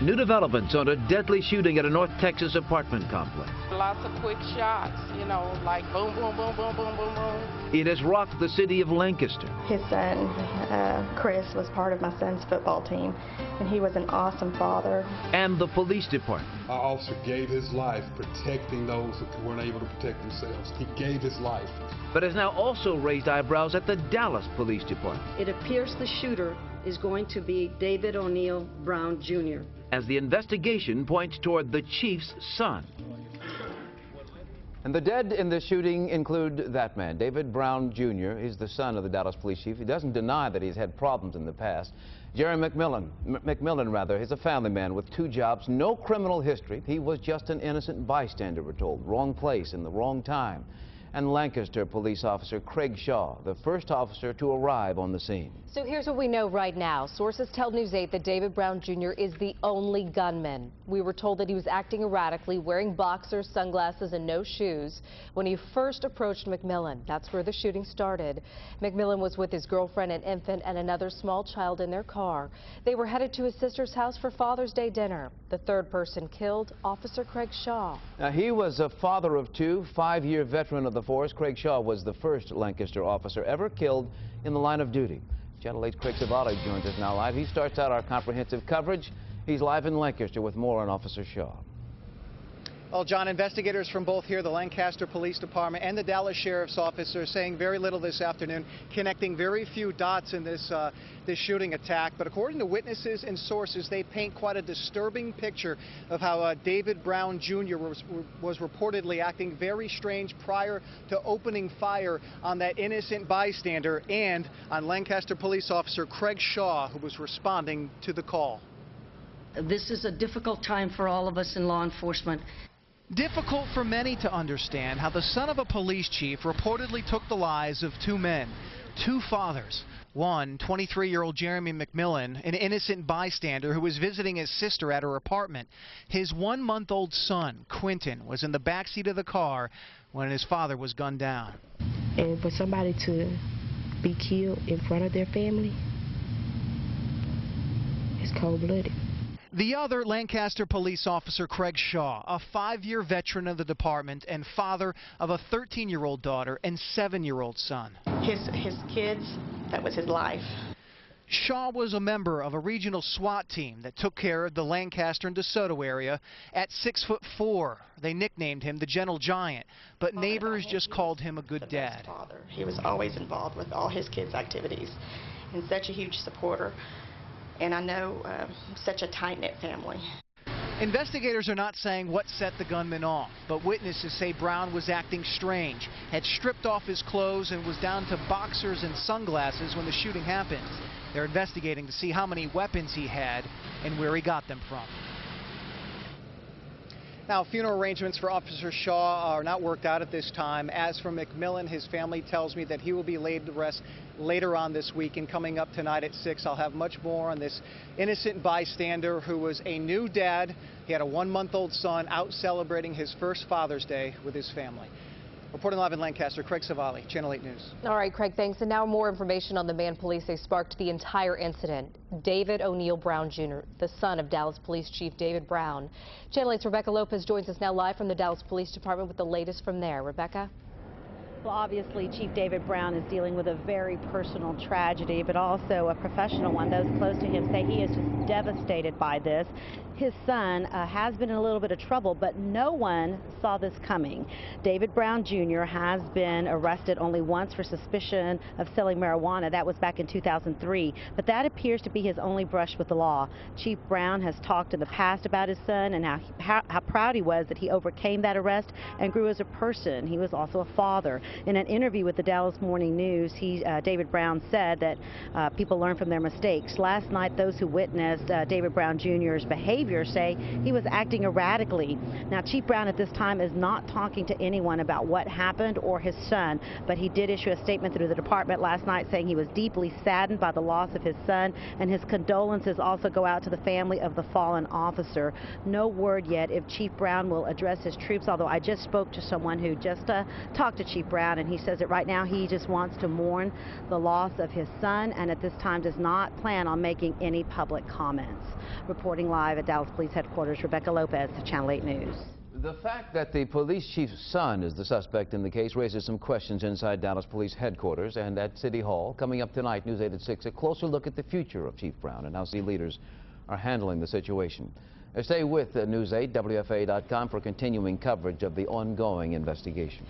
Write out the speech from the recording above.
New developments on a deadly shooting at a North Texas apartment complex. Lots of quick shots, you know, like boom, boom, boom, boom, boom, boom, boom. It has rocked the city of Lancaster. His son, Chris, was part of my son's football team, and he was an awesome father. And the police department. Our officer gave his life protecting those who weren't able to protect themselves. He gave his life. But has now also raised eyebrows at the Dallas Police Department. It appears the shooter is going to be David O'Neill Brown, Jr. as the investigation points toward the chief's son. And the dead in this shooting include that man, David Brown, Jr. He's the son of the Dallas police chief. He doesn't deny that he's had problems in the past. Jerry McMillian, he's a family man with 2 jobs, no criminal history. He was just an innocent bystander, we're told. Wrong place in the wrong time. And Lancaster police officer Craig Shaw, the first officer to arrive on the scene. So here's what we know right now. Sources tell News 8 that David Brown Jr. is the only gunman. We were told that he was acting erratically, wearing boxers, sunglasses, and no shoes when he first approached McMillian. That's where the shooting started. McMillian was with his girlfriend, an infant, and another small child in their car. They were headed to his sister's house for Father's Day dinner. The third person killed, Officer Craig Shaw. Now, he was a father of 2, 5-year veteran of the force. Craig Shaw was the first Lancaster officer ever killed in the line of duty. Channel 8's Craig Savali joins us now live. He starts out our comprehensive coverage. He's live in Lancaster with more on Officer Shaw. Well, John, investigators from both here, the Lancaster Police Department and the Dallas Sheriff's Office, are saying very little this afternoon, connecting very few dots in this shooting attack. But according to witnesses and sources, they paint quite a disturbing picture of how David Brown Jr. was reportedly acting very strange prior to opening fire on that innocent bystander and on Lancaster Police Officer Craig Shaw, who was responding to the call. This is a difficult time for all of us in law enforcement. Difficult for many to understand how the son of a police chief reportedly took the lives of 2 men, 2 fathers. One, 23-year-old Jeremy McMillian, an innocent bystander who was visiting his sister at her apartment. His 1-month-old son, Quentin, was in the backseat of the car when his father was gunned down. And for somebody to be killed in front of their family, it's cold-blooded. The other Lancaster police officer, Craig Shaw, a 5-year veteran of the department and father of a 13-year-old daughter and 7-year-old son. His kids, that was his life. Shaw was a member of a regional SWAT team that took care of the Lancaster and DeSoto area. At 6'4", they nicknamed him the Gentle Giant, but neighbors just called him a good dad. He was always involved with all his kids' activities and such a huge supporter. And I know such a tight-knit family. Investigators are not saying what set the gunman off, but witnesses say Brown was acting strange, had stripped off his clothes and was down to boxers and sunglasses when the shooting happened. They're investigating to see how many weapons he had and where he got them from. Now, funeral arrangements for Officer Shaw are not worked out at this time. As for McMillian, his family tells me that he will be laid to rest later on this week, and coming up tonight at 6, I'll have much more on this innocent bystander who was a new dad. He had a 1-month-old son out celebrating his first Father's Day with his family. Reporting live in Lancaster, Craig Savali, Channel 8 News. All right, Craig, thanks. And now more information on the man police say sparked the entire incident. David O'Neill Brown, Jr., the son of Dallas Police Chief David Brown. Channel 8's Rebecca Lopez joins us now live from the Dallas Police Department with the latest from there. Rebecca? Well, obviously, Chief David Brown is dealing with a very personal tragedy, but also a professional one. Those close to him say he is just devastated by this. His son has been in a little bit of trouble, but no one saw this coming. David Brown Jr. has been arrested only once for suspicion of selling marijuana. That was back in 2003, but that appears to be his only brush with the law. Chief Brown has talked in the past about his son and how proud he was that he overcame that arrest and grew as a person. He was also a father. In an interview with the Dallas Morning News, David Brown said that people learn from their mistakes. Last night, those who witnessed David Brown Jr.'s behavior say he was acting erratically. Now, Chief Brown at this time is not talking to anyone about what happened or his son, but he did issue a statement through the department last night saying he was deeply saddened by the loss of his son, and his condolences also go out to the family of the fallen officer. No word yet if Chief Brown will address his troops, although I just spoke to someone who just talked to Chief Brown Brown, and he says that right now he just wants to mourn the loss of his son, and at this time does not plan on making any public comments. Reporting live at Dallas Police Headquarters, Rebecca Lopez, Channel 8 News. The fact that the police chief's son is the suspect in the case raises some questions inside Dallas Police Headquarters and at City Hall. Coming up tonight, News 8 at 6, a closer look at the future of Chief Brown and how city leaders are handling the situation. Stay with News 8, WFA.com for continuing coverage of the ongoing investigation.